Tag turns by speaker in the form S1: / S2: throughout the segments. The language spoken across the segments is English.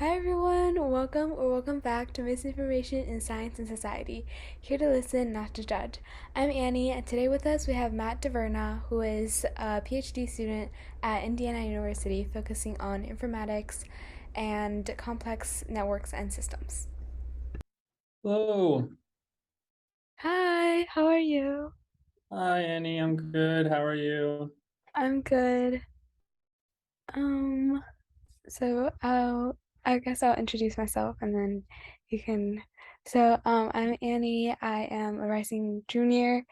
S1: Hi everyone, welcome back to Misinformation in Science and Society. Here to listen, not to judge. I'm Annie, and today with us we have Matt DeVerna, who is a PhD student at Indiana University focusing on informatics and complex networks and systems.
S2: Hello.
S1: Hi, how are you?
S2: Hi, Annie. I'm good. How are you?
S1: I'm good. Um, I guess I'll introduce myself and then you can. I'm Annie. I am a rising junior.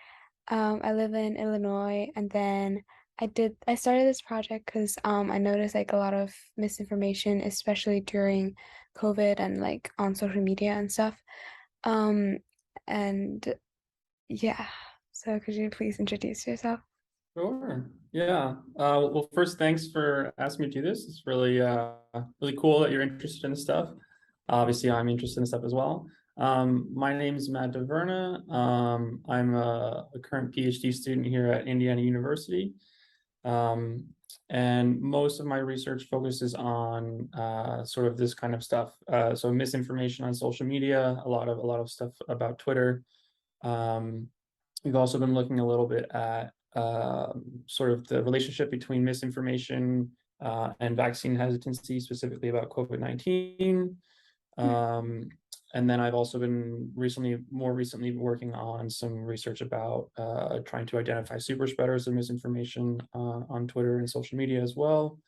S1: I live in Illinois, and then I started this project because I noticed like a lot of misinformation, especially during COVID and like on social media and stuff. Um, and yeah, so could you please introduce yourself?
S2: Sure. Yeah. Well, first, thanks for asking me to do this. It's really cool that you're interested in this stuff. Obviously, I'm interested in stuff as well. My name is Matt DeVerna. I'm a current PhD student here at Indiana University. Um, and most of my research focuses on sort of this kind of stuff. So misinformation on social media, a lot of stuff about Twitter. Um, we've also been looking a little bit at sort of the relationship between misinformation and vaccine hesitancy, specifically about COVID-19. Um, and then I've also been more recently, working on some research about trying to identify super spreaders of misinformation on Twitter and social media as well.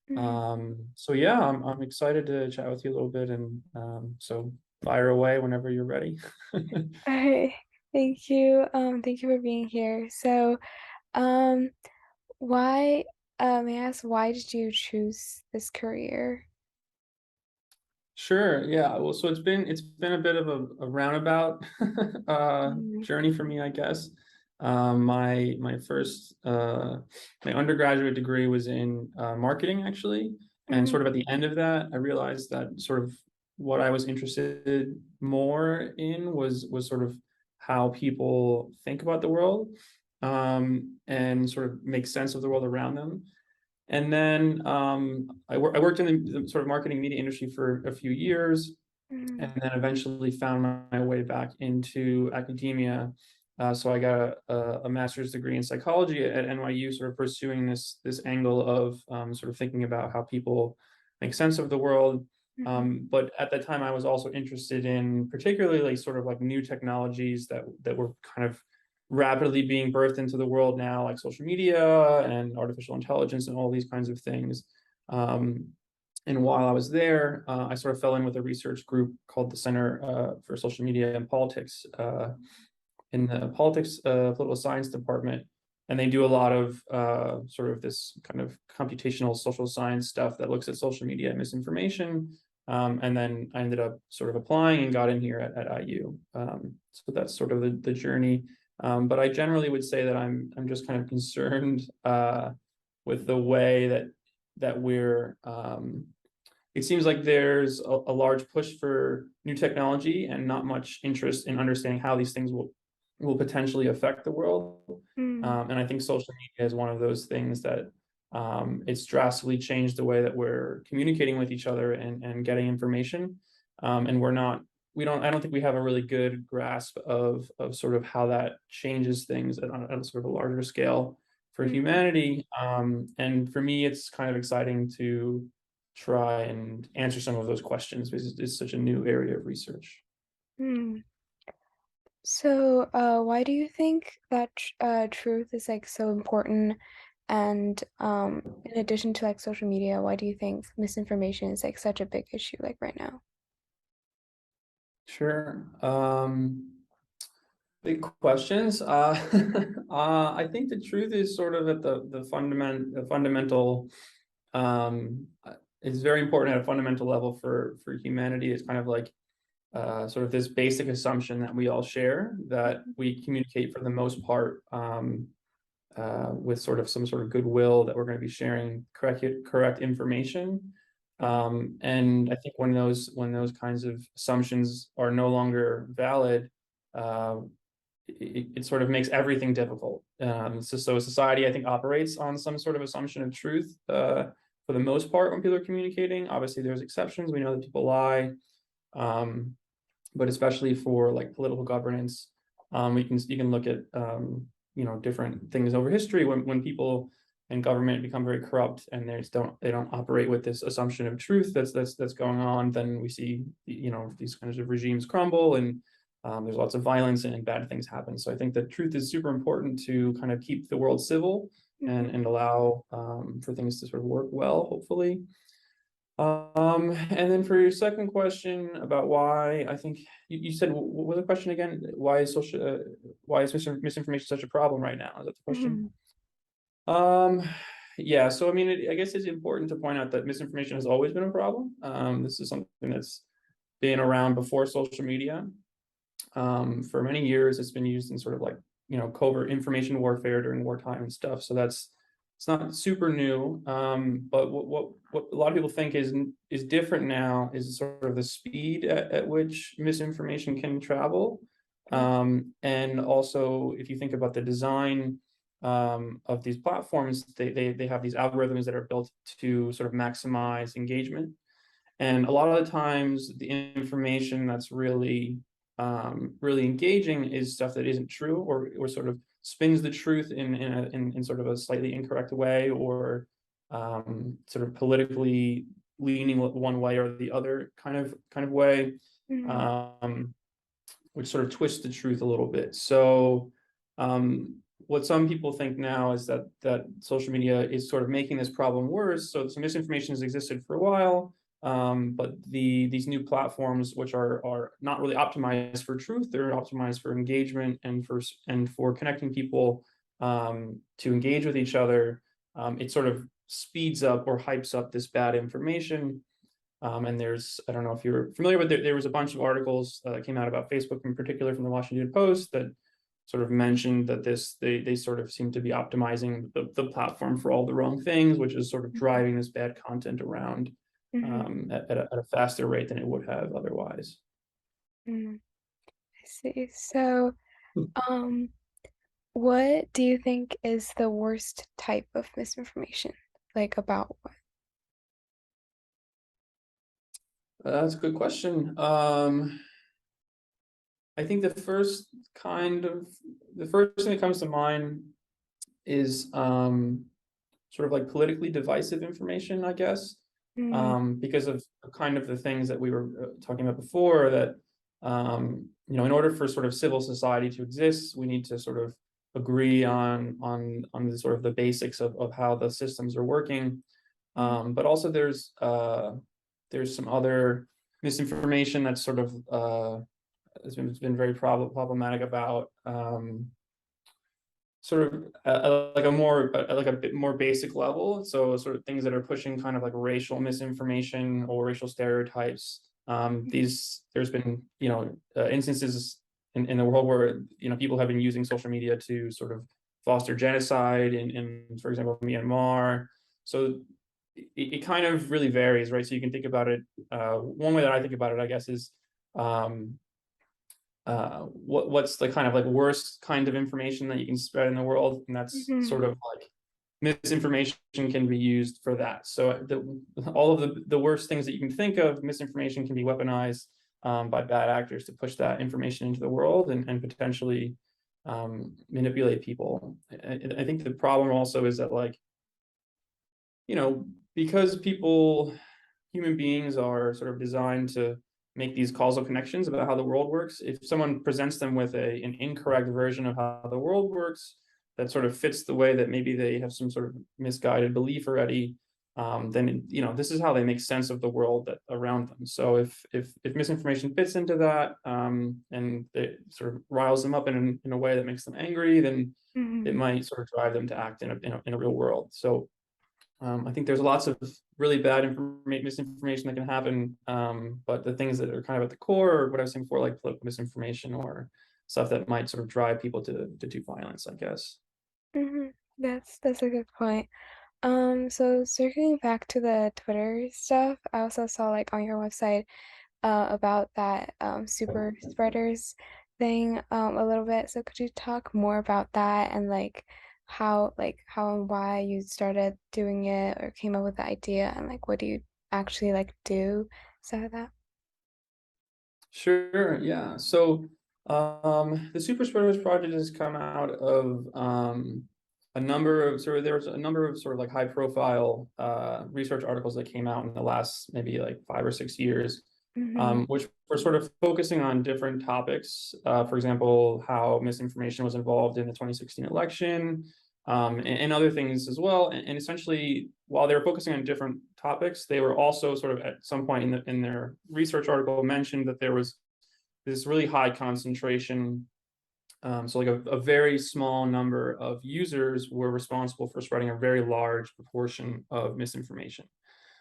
S1: Mm.
S2: So yeah, I'm excited to chat with you a little bit, and so fire away whenever you're ready.
S1: All right, thank you. Thank you for being here. Um, why, may I ask, why did you choose this career?
S2: Sure. Yeah. Well, so it's been a bit of a roundabout
S1: Mm,
S2: journey for me, I guess. My first my undergraduate degree was in marketing, actually, and
S1: mm,
S2: sort of at the end of that, I realized that sort of what I was interested more in was sort of how people think about the world, and sort of make sense of the world around them. And then I worked in the sort of marketing media industry for a few years,
S1: mm,
S2: and then eventually found my way back into academia. So I got a master's degree in psychology at NYU, sort of pursuing this angle of sort of thinking about how people make sense of the world.
S1: mhm,
S2: But at that time, I was also interested in particularly like sort of like new technologies that were kind of rapidly being birthed into the world now, like social media and artificial intelligence and all these kinds of things. Um, and while I was there, I sort of fell in with a research group called the Center for Social Media and Politics in the political science department. And they do a lot of sort of this kind of computational social science stuff that looks at social media and misinformation. And then I ended up sort of applying and got in here at IU. So that's sort of the journey. But I generally would say that I'm just kind of concerned with the way that we're it seems like there's a large push for new technology and not much interest in understanding how these things will potentially affect the world.
S1: mm,
S2: And I think social media is one of those things that it's drastically changed the way that we're communicating with each other and getting information. And I don't think we have a really good grasp of sort of how that changes things at a sort of a larger scale for
S1: mm,
S2: humanity. And for me, it's kind of exciting to try and answer some of those questions because it's such a new area of research.
S1: mm. Why do you think that truth is like so important? And in addition to like social media, why do you think misinformation is like such a big issue like right now?
S2: Sure. Big questions. I think the truth is sort of at the fundamental. It's very important at a fundamental level for humanity. It's kind of like sort of this basic assumption that we all share, that we communicate for the most part with sort of some sort of goodwill, that we're going to be sharing correct information. And I think when those kinds of assumptions are no longer valid, uh, it sort of makes everything difficult. So society, I think, operates on some sort of assumption of truth for the most part when people are communicating. Obviously, there's exceptions. We know that people lie, um, but especially for like political governance, you can look at different things over history when people and government become very corrupt and they don't operate with this assumption of truth that's going on. Then we see these kinds of regimes crumble, and there's lots of violence and bad things happen. So I think that truth is super important to kind of keep the world civil
S1: Mhm.
S2: and allow for things to sort of work well, hopefully. And then for your second question about why, I think you said, what was the question again? Why is misinformation such a problem right now? Is that the question?
S1: Mhm.
S2: Um, yeah, so I mean, I guess it's important to point out that misinformation has always been a problem. This is something that's been around before social media. For many years, it's been used in sort of like, covert information warfare during wartime and stuff. So it's not super new. But what a lot of people think is different now is sort of the speed at which misinformation can travel. And also, if you think about the design of these platforms, they have these algorithms that are built to sort of maximize engagement. And a lot of the times, the information that's really engaging is stuff that isn't true, or sort of spins the truth in sort of a slightly incorrect way, or sort of politically leaning one way or the other kind of way,
S1: Mhm.
S2: um, which sort of twists the truth a little bit. So what some people think now is that social media is sort of making this problem worse. So some misinformation has existed for a while, but these new platforms, which are not really optimized for truth, they're optimized for engagement and for connecting people to engage with each other. It sort of speeds up or hypes up this bad information. And I don't know if you're familiar, but there was a bunch of articles that came out about Facebook in particular from the Washington Post that sort of mentioned that they sort of seem to be optimizing the platform for all the wrong things, which is sort of driving this bad content around
S1: Mhm.
S2: at a faster rate than it would have otherwise.
S1: Mhm. I see. So, um, what do you think is the worst type of misinformation? Like about what?
S2: That's a good question. I think the first thing that comes to mind is sort of like politically divisive information, I guess,
S1: Mm,
S2: because of kind of the things that we were talking about before. That in order for sort of civil society to exist, we need to sort of agree on the sort of the basics of how the systems are working.
S1: mm,
S2: But also there's some other misinformation that's sort of has been very problematic about sort of like a bit more basic level. So sort of things that are pushing kind of like racial misinformation or racial stereotypes. There's been instances in the world where people have been using social media to sort of foster genocide in for example Myanmar. So it kind of really varies, right? So you can think about it. One way that I think about it, I guess, is um, what's the kind of like worst kind of information that you can spread in the world, and that's
S1: mhm,
S2: sort of like misinformation can be used for that. So all of the worst things that you can think of, misinformation can be weaponized by bad actors to push that information into the world and potentially manipulate people. I think the problem also is that, like, because human beings are sort of designed to make these causal connections about how the world works. If someone presents them with an incorrect version of how the world works that sort of fits the way that maybe they have some sort of misguided belief already, then this is how they make sense of the world that around them. So if misinformation fits into that, and it sort of riles them up in a way that makes them angry, then it
S1: mhm,
S2: might sort of drive them to act in a real world. So I think there's lots of really bad misinformation that can happen, but the things that are kind of at the core, or what I was saying before, like political misinformation or stuff that might sort of drive people to do violence, I guess.
S1: mhm. That's a good point. So circling back to the Twitter stuff, I also saw like on your website about that super spreaders thing a little bit. So could you talk more about that and like how and why you started doing it or came up with the idea and like what do you actually like do? So that.
S2: Sure, yeah. So the Super Spreaders project has come out of a number of there was a number of sort of like high profile research articles that came out in the last maybe like 5 or 6 years,
S1: Mm-hmm.
S2: which were sort of focusing on different topics. For example, how misinformation was involved in the 2016 election, and other things as well. And essentially, while they were focusing on different topics, they were also sort of at some point in their research article mentioned that there was this really high concentration. So like a very small number of users were responsible for spreading a very large proportion of misinformation.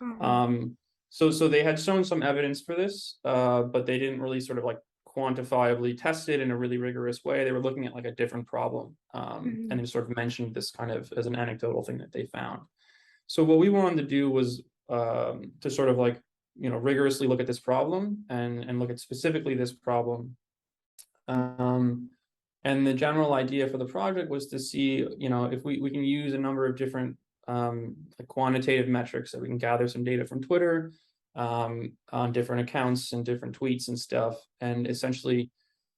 S1: Mm-hmm.
S2: Um, so they had shown some evidence for this, but they didn't really sort of like quantifiably test it in a really rigorous way. They were looking at like a different problem,
S1: Mm-hmm.
S2: and they sort of mentioned this kind of as an anecdotal thing that they found. So what we wanted to do was to sort of like rigorously look at this problem and look at specifically this problem. Um, and the general idea for the project was to see, if we can use a number of different like quantitative metrics that we can gather some data from Twitter on different accounts and different tweets and stuff, and essentially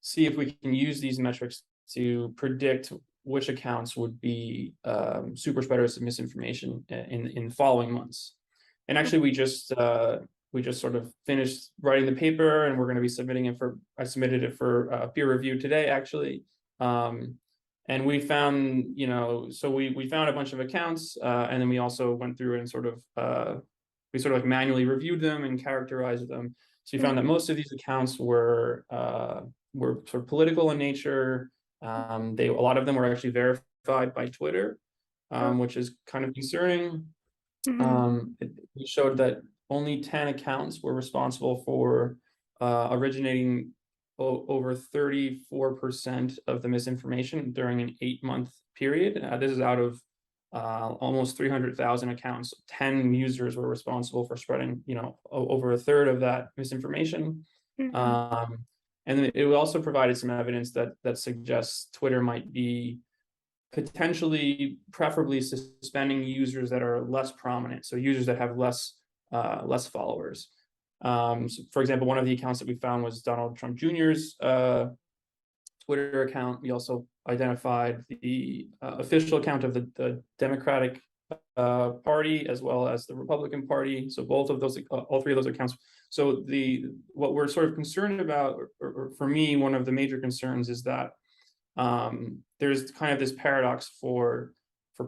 S2: see if we can use these metrics to predict which accounts would be super spreaders of misinformation in the following months. And actually, we just sort of finished writing the paper, and we're going to be submitting it for. I submitted it for peer review today, actually. Um, and we found, so we found a bunch of accounts, and then we also went through and sort of we sort of like manually reviewed them and characterized them. So we found that
S1: Mm-hmm.
S2: most of these accounts were sort of political in nature. A lot of them were actually verified by Twitter,
S1: Oh.
S2: which is kind of concerning.
S1: Mm-hmm.
S2: It showed that only 10 accounts were responsible for originating over 34% of the misinformation during an 8-month period. This is out of almost 300,000 accounts. 10 users were responsible for spreading, over a third of that misinformation.
S1: Mm-hmm.
S2: And it also provided some evidence that suggests Twitter might be potentially preferably suspending users that are less prominent, so users that have less followers. So for example, one of the accounts that we found was Donald Trump Jr.'s Twitter account. We also identified the official account of the Democratic Party as well as the Republican Party. So both of those, all three of those accounts. So what we're sort of concerned about, or for me, one of the major concerns is that there's kind of this paradox for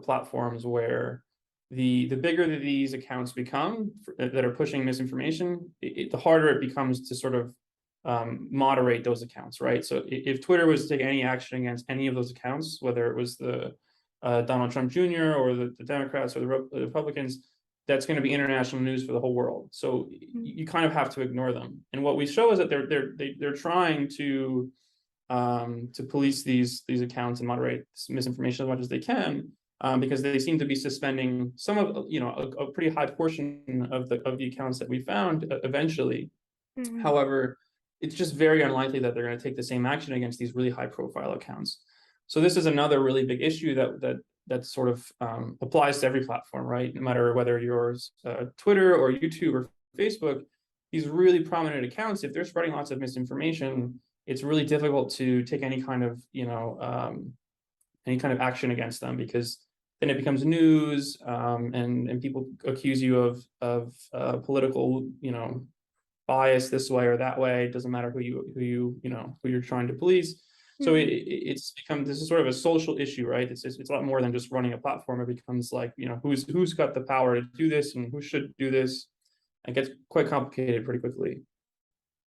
S2: platforms where the bigger that these accounts become that are pushing misinformation, the harder it becomes to sort of moderate those accounts, right? So if Twitter was to take any action against any of those accounts, whether it was the Donald Trump Jr. or the Democrats or the Republicans, that's going to be international news for the whole world. So you kind of have to ignore them. And what we show is that they're trying to police these accounts and moderate misinformation as much as they can, because they seem to be suspending some of a pretty high portion of the accounts that we found eventually.
S1: Mm-hmm.
S2: However, it's just very unlikely that they're going to take the same action against these really high profile accounts. So this is another really big issue that sort of applies to every platform, right? No matter whether you're Twitter or YouTube or Facebook, these really prominent accounts, if they're spreading lots of misinformation, it's really difficult to take any kind of action against them, because then it becomes news, and people accuse you of political bias this way or that way. It doesn't matter who you're trying to police. So
S1: Mm-hmm.
S2: it's become, this is sort of a social issue, right? It's a lot more than just running a platform. It becomes like, who's got the power to do this and who should do this. It gets quite complicated pretty quickly.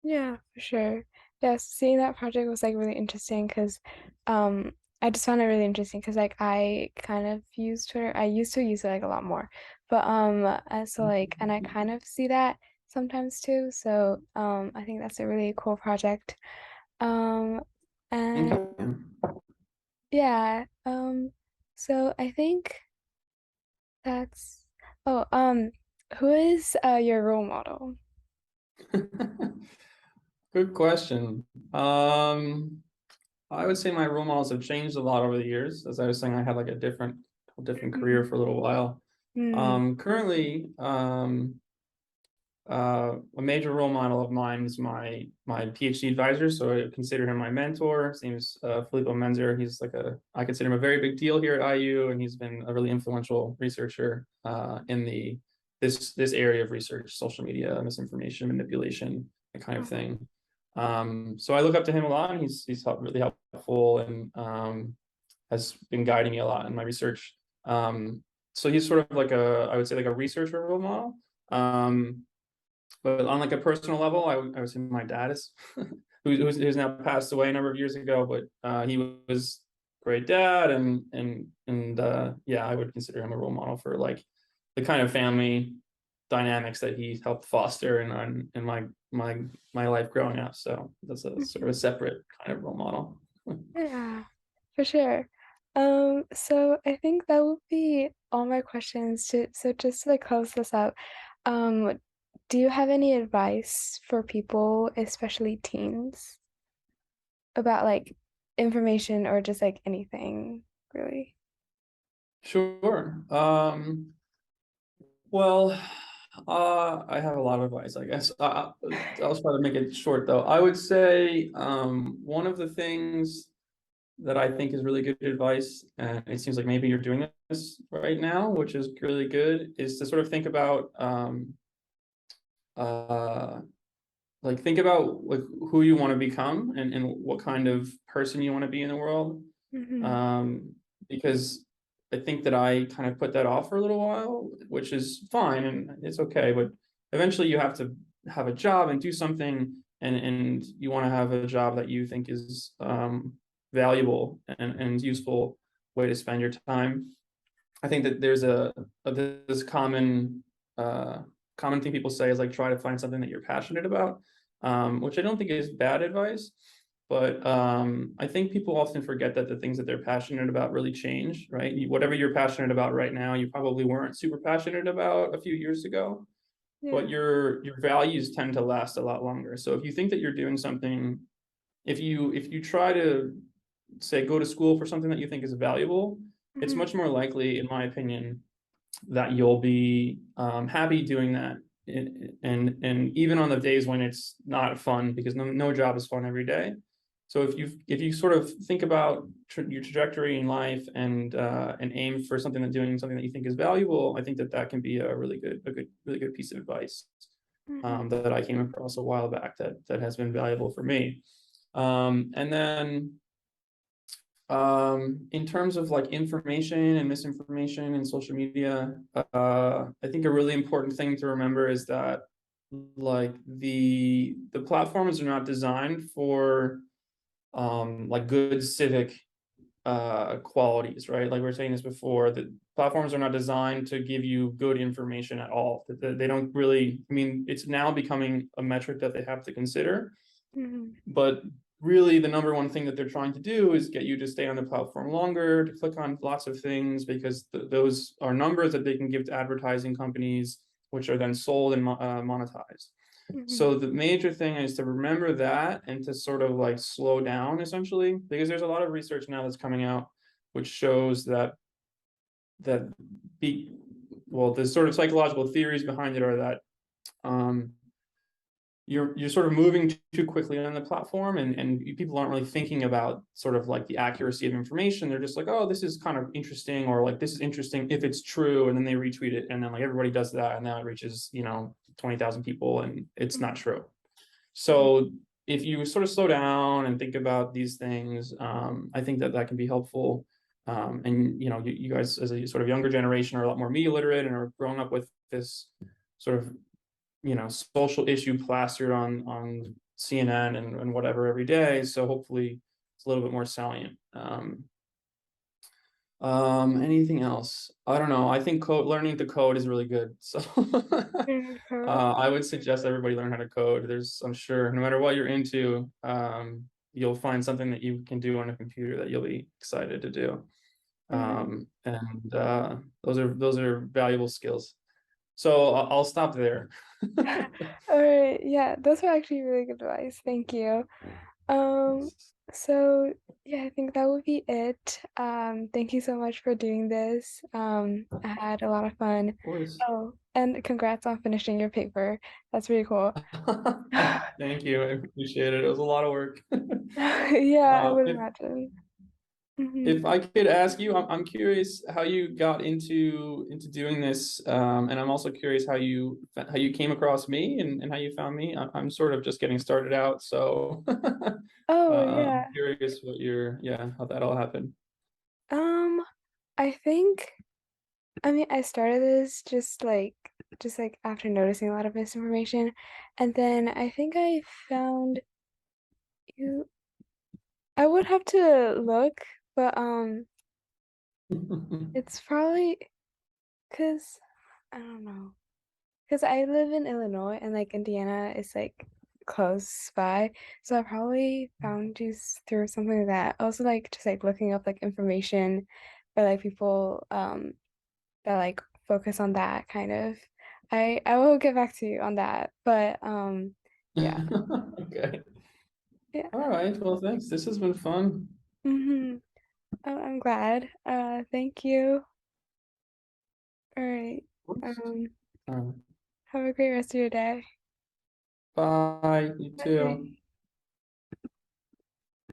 S1: Yeah, for sure. Yes, seeing that project was like really interesting because I just found it really interesting because like I kind of use Twitter. I used to use it like a lot more. But so like and I kind of see that sometimes too. So I think that's a really cool project. Um and
S2: Okay.
S1: yeah, so I think that's oh who is your role model?
S2: Good question. I would say my role models have changed a lot over the years. As I was saying, I had like a different career
S1: Mhm.
S2: for a little while.
S1: Mm.
S2: Currently, a major role model of mine is my PhD advisor. So I consider him my mentor. His name is Filippo Menzer. He's like I consider him a very big deal here at IU, and he's been a really influential researcher in this area of research, social media, misinformation, manipulation, that kind of thing. So I look up to him a lot, and he's really helpful and has been guiding me a lot in my research. So he's sort of like I would say like a researcher role model. Um, but on like a personal level, I would say my dad is who's now passed away a number of years ago, but he was a great dad, and yeah, I would consider him a role model for like the kind of family dynamics that he helped foster in my life growing up. So that's a sort of a
S1: Mhm.
S2: separate kind of role model.
S1: Yeah, for sure. So I think that would be all my questions. So just to like close this up, um, do you have any advice for people, especially teens, about like information or just like anything, really?
S2: Sure. Well, I have a lot of advice, I guess. I'll try to make it short, though. I would say one of the things that I think is really good advice, and it seems like maybe you're doing this right now, which is really good, is to sort of think about uh, think about like who you want to become and what kind of person you want to be in the world.
S1: Mm-hmm.
S2: Um, because I think that I kind of put that off for a little while, which is fine and it's okay, but eventually you have to have a job and do something, and you want to have a job that you think is valuable and useful way to spend your time. I think that there's this uh, common thing people say is like try to find something that you're passionate about, which I don't think is bad advice, but I think people often forget that the things that they're passionate about really change, right? Whatever you're passionate about right now, you probably weren't super passionate about a few years ago, but
S1: Yeah.
S2: your values tend to last a lot longer. So if you think that you're doing something, if you try to say go to school for something that you think is valuable, it's
S1: Mm-hmm.
S2: much more likely, in my opinion, that you'll be happy doing that. And even on the days when it's not fun, because no job is fun every day. So if you sort of think about your trajectory in life and aim for something that doing something that you think is valuable, I think that that can be a really good piece of advice
S1: Mm-hmm.
S2: that I came across a while back that has been valuable for me. And then in terms of like information and misinformation and social media, I think a really important thing to remember is that like the platforms are not designed for like good civic qualities, right? Like we were saying this before, that platforms are not designed to give you good information at all. They don't really, I mean, it's now becoming a metric that they have to consider,
S1: Mm-hmm.
S2: but really the number one thing that they're trying to do is get you to stay on the platform longer, to click on lots of things, because those are numbers that they can give to advertising companies, which are then sold and monetized.
S1: Mm-hmm.
S2: So the major thing is to remember that and to sort of like slow down essentially, because there's a lot of research now that's coming out which shows that be well, the sort of psychological theories behind it are that um, you're sort of moving too quickly on the platform, and people aren't really thinking about sort of like the accuracy of information. They're just like, oh, this is kind of interesting, or like this is interesting if it's true, and then they retweet it, and then like everybody does that, and now it reaches 20,000 people, and it's not true. So if you sort of slow down and think about these things, I think that that can be helpful. And you guys as a sort of younger generation are a lot more media literate and are growing up with this sort of social issue plastered on CNN and whatever every day. So hopefully it's a little bit more salient. Anything else? I don't know. I think learning to code is really good. So
S1: Mm-hmm.
S2: I would suggest everybody learn how to code. I'm sure, no matter what you're into, you'll find something that you can do on a computer that you'll be excited to do.
S1: Mm-hmm.
S2: And those are valuable skills. So I'll stop there.
S1: All right. Yeah, those were actually really good advice. Thank you. Um, so yeah, I think that would be it. Thank you so much for doing this. I had a lot of fun.
S2: Of course.
S1: Oh, and congrats on finishing your paper. That's really cool.
S2: Thank you. I appreciate it. It was a lot of work.
S1: Yeah, I would
S2: If
S1: imagine. Hmm.
S2: if I could ask you, I'm curious how you got into doing this, and I'm also curious how you came across me and how you found me. I'm sort of just getting started out, so
S1: Oh,
S2: I'm
S1: yeah.
S2: curious how that all happened.
S1: Um, I think, I mean, I started this just like after noticing a lot of misinformation, and then I think I found you. I would have to look, but it's probably because I don't know. Because I live in Illinois and like Indiana is like close by. So I probably found you through something like that. Also like just like looking up like information or like people that like focus on that kind of. I will get back to you on that. But yeah.
S2: Okay.
S1: Yeah.
S2: All right. Well, thanks. This has been fun.
S1: Mm-hmm. I'm glad. Thank you. All right.
S2: Oops.
S1: Um,
S2: All right.
S1: have a great rest of your day.
S2: Bye. You too.
S1: Bye.